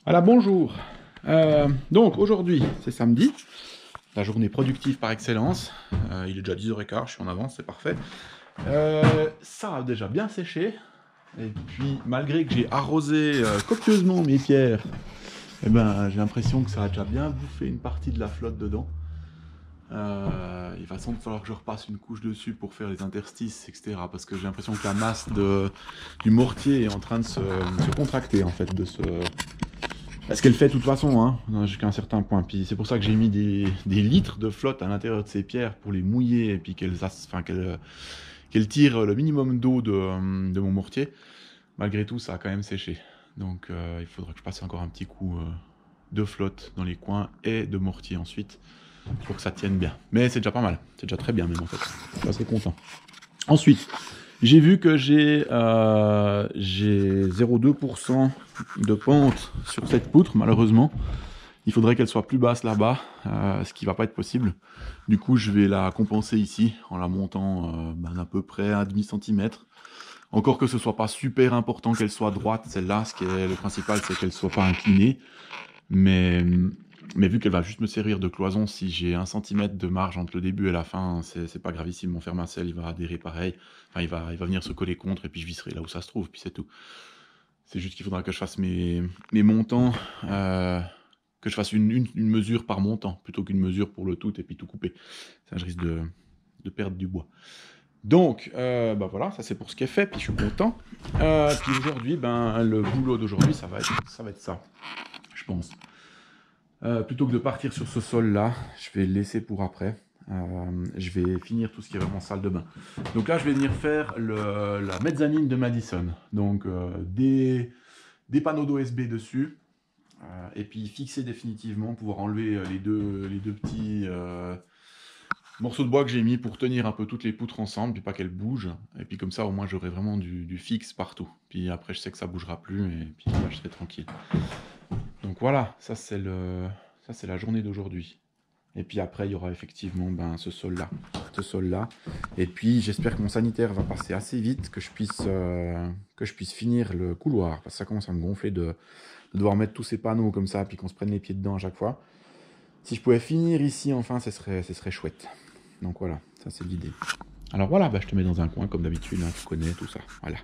Voilà, bonjour. Donc aujourd'hui, c'est samedi, la journée productive par excellence. Il est déjà 10h15, je suis en avance, c'est parfait. Ça a déjà bien séché. Et puis, malgré que j'ai arrosé copieusement mes pierres, eh ben, j'ai l'impression que ça a déjà bien bouffé une partie de la flotte dedans. Il va sans doute falloir que je repasse une couche dessus pour faire les interstices, etc. Parce que j'ai l'impression que la masse du mortier est en train de se contracter, en fait, ce qu'elle fait de toute façon, hein, jusqu'à un certain point. Puis c'est pour ça que j'ai mis des litres de flotte à l'intérieur de ces pierres pour les mouiller et puis qu'elles tirent le minimum d'eau de mon mortier. Malgré tout, ça a quand même séché. Donc il faudra que je passe encore un petit coup de flotte dans les coins et de mortier ensuite pour que ça tienne bien. Mais c'est déjà pas mal. C'est déjà très bien même en fait. Je suis assez content. Ensuite, j'ai vu que j'ai 0,2% de pente sur cette poutre, malheureusement. Il faudrait qu'elle soit plus basse là-bas, ce qui va pas être possible. Du coup, je vais la compenser ici en la montant d'à peu près à demi centimètre. Encore que ce soit pas super important qu'elle soit droite, celle-là, ce qui est le principal, c'est qu'elle soit pas inclinée. Mais vu qu'elle va juste me servir de cloison, si j'ai 1 centimètre de marge entre le début et la fin, c'est pas gravissime. Mon fermacelle, il va adhérer pareil. Enfin, il va venir se coller contre et puis je visserai là où ça se trouve, puis c'est tout. C'est juste qu'il faudra que je fasse mes montants, que je fasse une mesure par montant, plutôt qu'une mesure pour le tout et puis tout couper. Ça, je risque de perdre du bois. Donc, bah voilà, ça c'est pour ce qui est fait, puis je suis content. Puis aujourd'hui, ben, le boulot d'aujourd'hui, ça va être ça, je pense. Plutôt que de partir sur ce sol-là, je vais le laisser pour après. Je vais finir tout ce qui est vraiment salle de bain. Donc là, je vais venir faire la mezzanine de Madison. Donc des panneaux d'OSB dessus. Et puis fixer définitivement, pouvoir enlever les deux petits morceaux de bois que j'ai mis pour tenir un peu toutes les poutres ensemble, puis pas qu'elles bougent. Et puis comme ça, au moins, j'aurai vraiment du fixe partout. Puis après, je sais que ça bougera plus, et puis là, je serai tranquille. Donc voilà, ça c'est la journée d'aujourd'hui. Et puis après, il y aura effectivement ce sol-là. Et puis j'espère que mon sanitaire va passer assez vite, que je puisse finir le couloir. Parce que ça commence à me gonfler de devoir mettre tous ces panneaux comme ça, puis qu'on se prenne les pieds dedans à chaque fois. Si je pouvais finir ici, enfin, ce serait chouette. Donc voilà, ça c'est l'idée. Alors voilà, je te mets dans un coin comme d'habitude, hein, tu connais tout ça. Voilà.